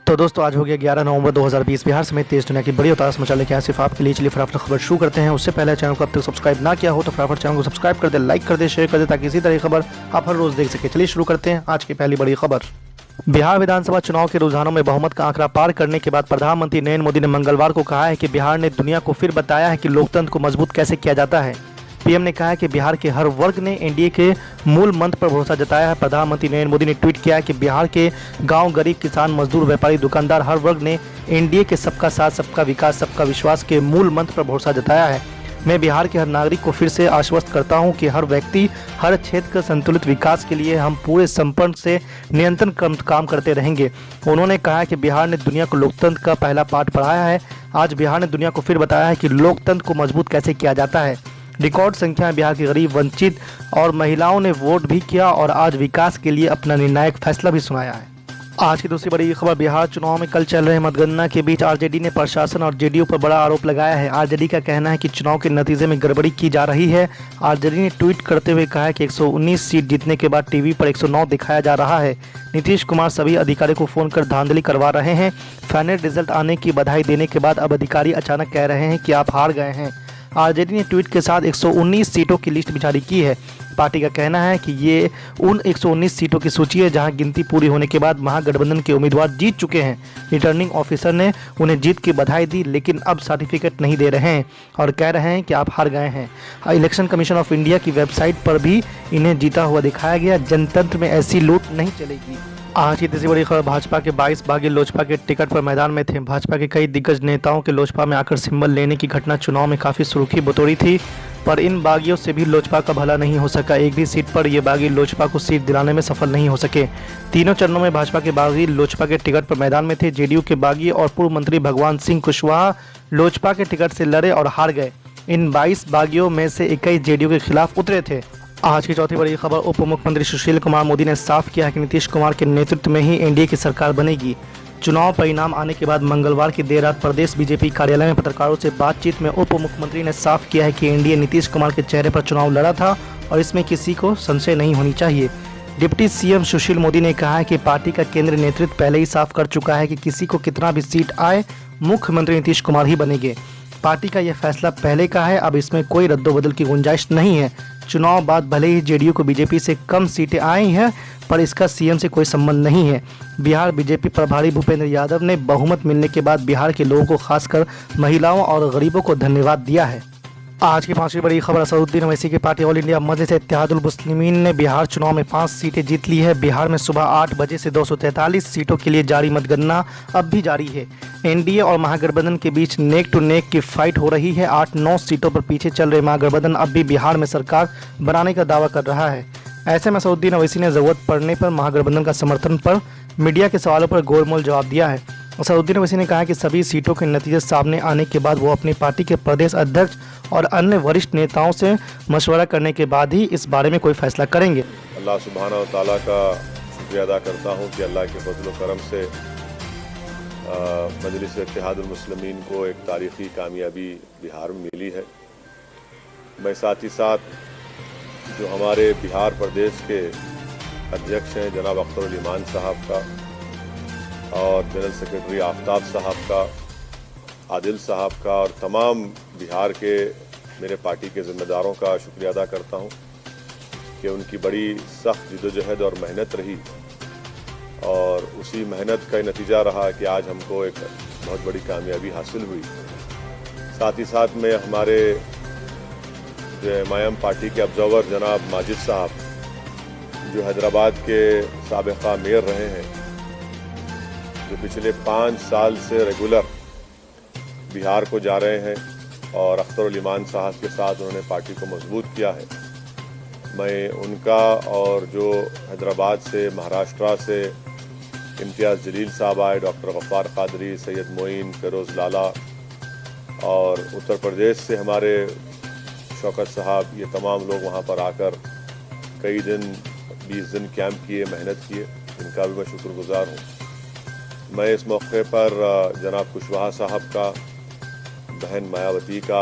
तो दोस्तों आज हो गया 11 नवंबर 2020। बिहार समेत देश दुनिया की बड़ी और ताज़ा समाचार लेके आए सिर्फ आपके लिए। चलिए फटाफट खबर शुरू करते हैं। उससे पहले चैनल को अब तक सब्सक्राइब ना किया हो तो फटाफट चैनल को सब्सक्राइब कर दे, लाइक कर दे, शेयर कर दे ताकि इसी तरह की खबर आप हर रोज देख सके। चलिए शुरू करते हैं आज की पहली बड़ी खबर। बिहार विधानसभा चुनाव के रुझानों में बहुमत का आंकड़ा पार करने के बाद प्रधानमंत्री नरेंद्र मोदी ने मंगलवार को कहा है कि बिहार ने दुनिया को फिर बताया है कि लोकतंत्र को मजबूत कैसे किया जाता है। पीएम ने कहा है कि बिहार के हर वर्ग ने एनडीए के मूल मंत्र पर भरोसा जताया है। प्रधानमंत्री नरेंद्र मोदी ने ट्वीट किया है कि बिहार के गांव, गरीब, किसान, मजदूर, व्यापारी, दुकानदार हर वर्ग ने एनडीए के सबका साथ, सबका विकास, सबका विश्वास के मूल मंत्र पर भरोसा जताया है। मैं बिहार के हर नागरिक को फिर से आश्वस्त करता हूं कि हर व्यक्ति, हर क्षेत्र का संतुलित विकास के लिए हम पूरे संपन्न से निरंतर काम करते रहेंगे। उन्होंने कहा कि बिहार ने दुनिया को लोकतंत्र का पहला पाठ पढ़ाया है। आज बिहार ने दुनिया को फिर बताया है कि लोकतंत्र को मजबूत कैसे किया जाता है। रिकॉर्ड संख्या में बिहार के गरीब, वंचित और महिलाओं ने वोट भी किया और आज विकास के लिए अपना निर्णायक फैसला भी सुनाया है। आज की दूसरी बड़ी खबर। बिहार चुनाव में कल चल रहे मतगणना के बीच आरजेडी ने प्रशासन और जेडीयू पर बड़ा आरोप लगाया है। आरजेडी का कहना है कि चुनाव के नतीजे में गड़बड़ी की जा रही है। आरजेडी ने ट्वीट करते हुए कहा है कि 119 सीट जीतने के बाद टीवी पर 109 दिखाया जा रहा है। नीतीश कुमार सभी अधिकारियों को फोन कर धांधली करवा रहे हैं। फाइनल रिजल्ट आने की बधाई देने के बाद अब अधिकारी अचानक कह रहे हैं कि आप हार गए हैं। आरजेडी ने ट्वीट के साथ 119 सीटों की लिस्ट भी जारी की है। पार्टी का कहना है कि ये उन 119 सीटों की सूची है जहां गिनती पूरी होने के बाद महागठबंधन के उम्मीदवार जीत चुके हैं। रिटर्निंग ऑफिसर ने उन्हें जीत की बधाई दी लेकिन अब सर्टिफिकेट नहीं दे रहे हैं और कह रहे हैं कि आप हार गए हैं। इलेक्शन कमीशन ऑफ इंडिया की वेबसाइट पर भी इन्हें जीता हुआ दिखाया गया। जनतंत्र में ऐसी लूट नहीं चलेगी। आज की तीसरी बड़ी खबर। भाजपा के 22 बागी लोजपा के टिकट पर मैदान में थे। भाजपा के कई दिग्गज नेताओं के लोजपा में आकर सिंबल लेने की घटना चुनाव में काफ़ी सुर्खी बटोरी थी, पर इन बागियों से भी लोजपा का भला नहीं हो सका। एक भी सीट पर ये बागी लोजपा को सीट दिलाने में सफल नहीं हो सके। तीनों चरणों में भाजपा के बागी लोजपा के टिकट पर मैदान में थे। जेडीयू के बागी और पूर्व मंत्री भगवान सिंह कुशवाहा लोजपा के टिकट से लड़े और हार गए। इन 22 बागियों में से 21 जेडीयू के खिलाफ उतरे थे। आज की चौथी बड़ी खबर। उप मुख्यमंत्री सुशील कुमार मोदी ने साफ किया है कि नीतीश कुमार के नेतृत्व में ही एनडीए की सरकार बनेगी। चुनाव परिणाम आने के बाद मंगलवार की देर रात प्रदेश बीजेपी कार्यालय में पत्रकारों से बातचीत में उप मुख्यमंत्री ने साफ किया है कि एनडीए नीतीश कुमार के चेहरे पर चुनाव लड़ा था और इसमें किसी को संशय नहीं होनी चाहिए। डिप्टी सीएम सुशील मोदी ने कहा है कि पार्टी का केंद्रीय नेतृत्व पहले ही साफ कर चुका है कि किसी को कितना भी सीट आए, मुख्यमंत्री नीतीश कुमार ही बनेंगे। पार्टी का यह फैसला पहले का है, अब इसमें कोई रद्दोबदल की गुंजाइश नहीं है। चुनाव बाद भले ही जेडीयू को बीजेपी से कम सीटें आई हैं, पर इसका सीएम से कोई संबंध नहीं है। बिहार बीजेपी प्रभारी भूपेंद्र यादव ने बहुमत मिलने के बाद बिहार के लोगों को, खासकर महिलाओं और गरीबों को धन्यवाद दिया है। आज की पांचवी बड़ी खबर। असदुद्दीन ओवैसी की पार्टी ऑल इंडिया मजलिस इत्तेहादुल मुस्लिमीन ने बिहार चुनाव में 5 सीटें जीत ली है। बिहार में सुबह 8 बजे से 243 सीटों के लिए जारी मतगणना अब भी जारी है। एनडीए और महागठबंधन के बीच नेक टू नेक की फाइट हो रही है। 8-9 सीटों पर पीछे चल रहे महागठबंधन अब भी बिहार में सरकार बनाने का दावा कर रहा है। ऐसे में असदुद्दीन ओवैसी ने जरूरत पड़ने पर महागठबंधन का समर्थन पर मीडिया के सवालों पर गोलमोल जवाब दिया है। असदुद्दीन ओवैसी ने कहा कि सभी सीटों के नतीजे सामने आने के बाद वो अपनी पार्टी के प्रदेश अध्यक्ष और अन्य वरिष्ठ नेताओं से मशवरा करने के बाद ही इस बारे में कोई फैसला करेंगे। अल्लाह सुब्हानहू व तआला का शुक्रिया अदा करता हूँ कि अल्लाह के फजल व करम से मजलिस इत्तेहादुल मुस्लिमीन को एक तारीख़ी कामयाबी बिहार में मिली है। मैं साथ ही साथ जो हमारे बिहार प्रदेश के अध्यक्ष हैं जनाब अख्तर ईमान साहब का और जनरल सेक्रेटरी आफ्ताब साहब का, आदिल साहब का और तमाम बिहार के मेरे पार्टी के ज़िम्मेदारों का शुक्रिया अदा करता हूं कि उनकी बड़ी सख्त जिद्दोजहद और मेहनत रही और उसी मेहनत का नतीजा रहा कि आज हमको एक बहुत बड़ी कामयाबी हासिल हुई। साथ ही साथ में हमारे जो एमआईएम पार्टी के ऑब्जर्वर जनाब माजिद साहब जो हैदराबाद के साबिक़ा मेयर रहे हैं, जो पिछले 5 साल से रेगुलर बिहार को जा रहे हैं और अख्तर ईमान साहब के साथ उन्होंने पार्टी को मजबूत किया है, मैं उनका और जो हैदराबाद से, महाराष्ट्र से इम्तियाज़ जलील साहब आए, डॉक्टर गफ्फार कादरी, सैयद मोइन, फिरोज़ लाला और उत्तर प्रदेश से हमारे शौकत साहब, ये तमाम लोग वहाँ पर आकर कई दिन 20 दिन कैंप किए, मेहनत किए, इनका भी मैं शुक्रगुजार हूँ। मैं इस मौके पर जनाब कुशवाहा साहब का, बहन मायावती का,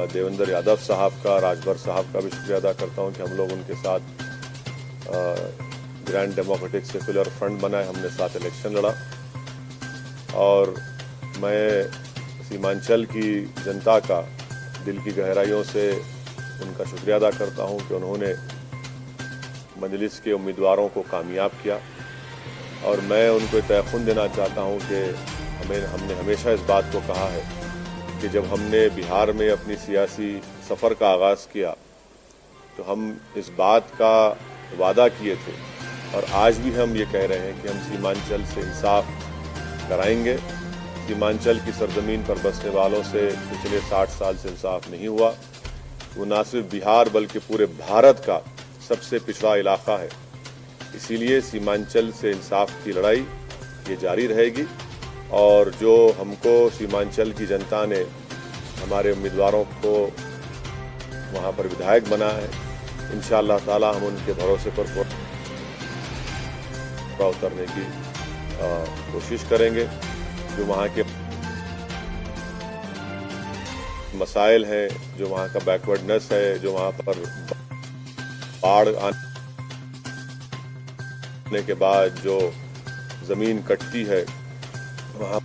देवेंद्र यादव साहब का, राजभर साहब का भी शुक्रिया अदा करता हूं कि हम लोग उनके साथ ग्रैंड डेमोक्रेटिक सेक्युलर फ्रंट बनाए, हमने साथ इलेक्शन लड़ा और मैं सीमांचल की जनता का दिल की गहराइयों से उनका शुक्रिया अदा करता हूं कि उन्होंने मजलिस के उम्मीदवारों को कामयाब किया। और मैं उनको तयक़ुन देना चाहता हूं कि हमने हमेशा इस बात को कहा है कि जब हमने बिहार में अपनी सियासी सफ़र का आगाज़ किया तो हम इस बात का वादा किए थे और आज भी हम ये कह रहे हैं कि हम सीमांचल से इंसाफ कराएंगे। सीमांचल की सरजमीन पर बसने वालों से पिछले 60 साल से इंसाफ नहीं हुआ। वो न सिर्फ बिहार बल्कि पूरे भारत का सबसे पिछड़ा इलाका है। इसीलिए सीमांचल से इंसाफ की लड़ाई ये जारी रहेगी और जो हमको सीमांचल की जनता ने हमारे उम्मीदवारों को वहाँ पर विधायक बना है, इंशाअल्लाह ताला हम उनके भरोसे पर पूरा उतरने की कोशिश करेंगे। जो वहाँ के मसाइल हैं, जो वहाँ का बैकवर्डनेस है, जो वहाँ पर बाढ़ आने के बाद जो ज़मीन कटती है, वहाँ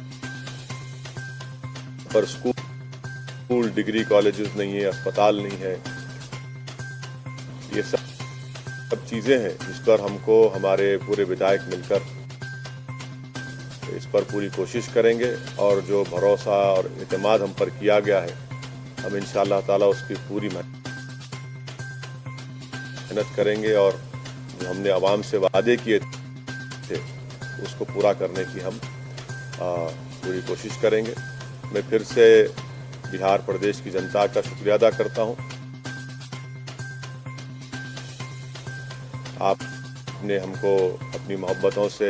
पर स्कूल डिग्री कॉलेजेस नहीं है, अस्पताल नहीं है, ये सब चीज़ें हैं जिस पर हमको हमारे पूरे विधायक मिलकर इस पर पूरी कोशिश करेंगे और जो भरोसा और एतमाद हम पर किया गया है हम इंशाअल्लाह ताला उसकी पूरी मेहनत करेंगे और जो हमने आवाम से वादे किए थे उसको पूरा करने की हम पूरी कोशिश करेंगे। मैं फिर से बिहार प्रदेश की जनता का शुक्रिया अदा करता हूं। आपने हमको अपनी मोहब्बतों से,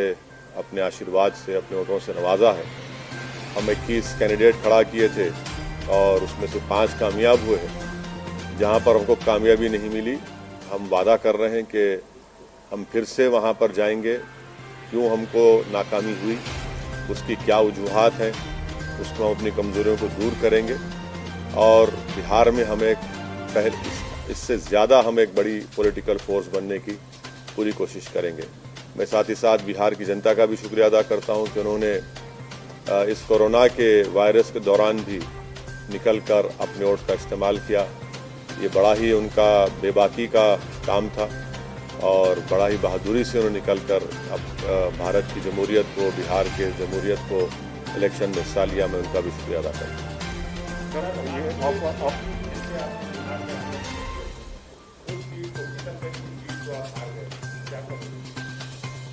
अपने आशीर्वाद से, अपने वोटों से नवाजा है। हम 21 कैंडिडेट खड़ा किए थे और उसमें से 5 कामयाब हुए हैं। जहां पर हमको कामयाबी नहीं मिली, हम वादा कर रहे हैं कि हम फिर से वहां पर जाएंगे। क्यों हमको नाकामी हुई, उसकी क्या वजूहात हैं, उसको हम अपनी कमज़ोरियों को दूर करेंगे और बिहार में हम इससे ज़्यादा हम एक बड़ी पॉलिटिकल फोर्स बनने की पूरी कोशिश करेंगे। मैं साथ ही साथ बिहार की जनता का भी शुक्रिया अदा करता हूं कि उन्होंने इस कोरोना के वायरस के दौरान भी निकलकर अपने वोट का इस्तेमाल किया। ये बड़ा ही उनका बेबाकी का काम था और बड़ा ही बहादुरी से उन्होंने निकलकर अब भारत की जमहूरियत को, बिहार के जमहूरियत को इलेक्शन में हिस्सा लिया। मैं उनका भी शुक्रिया अदा करता हूँ।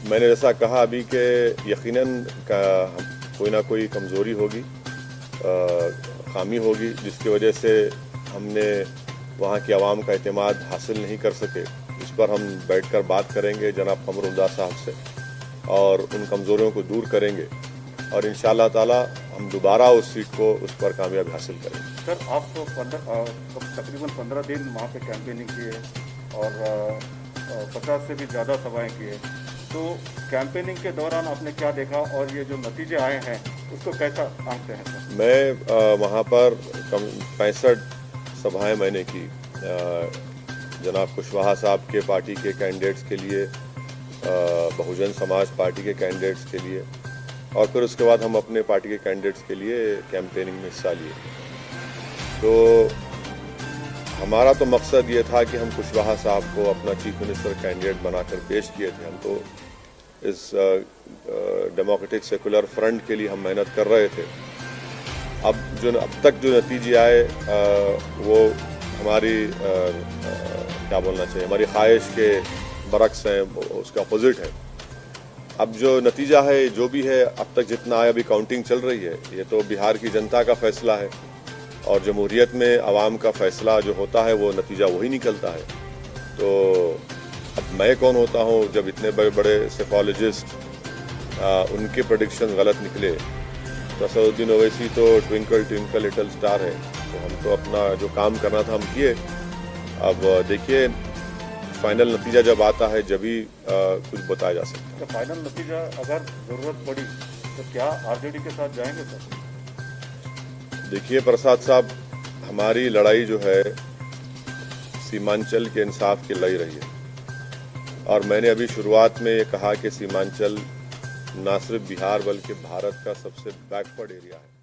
मैंने जैसा कहा अभी कि यकीनन कोई ना कोई कमज़ोरी होगी, खामी होगी जिसकी वजह से हमने वहाँ की आवाम का एतमाद हासिल नहीं कर सके। इस पर हम बैठकर बात करेंगे जनाब कमरुल्लाह साहब से और उन कमज़ोरियों को दूर करेंगे और इंशाअल्लाह ताला हम दोबारा उस सीट को उस पर कामयाबी हासिल करेंगे। सर, आप तो तकरीबन 15 दिन वहाँ पे कैंपेनिंग किए और 50 से भी ज़्यादा सभाएं किए, तो कैंपेनिंग के दौरान आपने क्या देखा और ये जो नतीजे आए हैं उसको कैसा आंकते हैं सर? मैं वहाँ पर 65 सभाएं मैंने की जनाब कुशवाहा साहब के पार्टी के कैंडिडेट्स के लिए, बहुजन समाज पार्टी के कैंडिडेट्स के लिए और फिर उसके बाद हम अपने पार्टी के कैंडिडेट्स के लिए कैंपेनिंग में हिस्सा लिए। तो हमारा तो मकसद ये था कि हम कुशवाहा साहब को अपना चीफ मिनिस्टर कैंडिडेट बनाकर पेश किए थे। हम तो इस डेमोक्रेटिक सेकुलर फ्रंट के लिए हम मेहनत कर रहे थे। अब तक जो नतीजे आए वो हमारी क्या बोलना चाहिए, हमारी ख्वाहिश के बरक्स हैं, उसका अपोजिट है। अब जो नतीजा है जो भी है, अब तक जितना आया, अभी काउंटिंग चल रही है, ये तो बिहार की जनता का फैसला है और जमहूरियत में आवाम का फैसला जो होता है वो नतीजा वही निकलता है। तो अब मैं कौन होता हूँ जब इतने बड़े बड़े सेफोलॉजिस्ट उनके प्रेडिक्शन गलत निकले। तो असदुद्दीन ओवैसी तो ट्विंकल ट्विंकल लिटिल स्टार है, तो हम तो अपना जो काम करना था हम किए। अब देखिए फाइनल नतीजा जब आता है जब ही कुछ बताया जा सकता है। तो फाइनल नतीजा अगर ज़रूरत पड़ी तो क्या आरजेडी के साथ जाएंगे सर? देखिए प्रसाद साहब, हमारी लड़ाई जो है सीमांचल के इंसाफ की लड़ाई रही है और मैंने अभी शुरुआत में ये कहा कि सीमांचल न सिर्फ बिहार बल्कि भारत का सबसे बैकवर्ड एरिया है।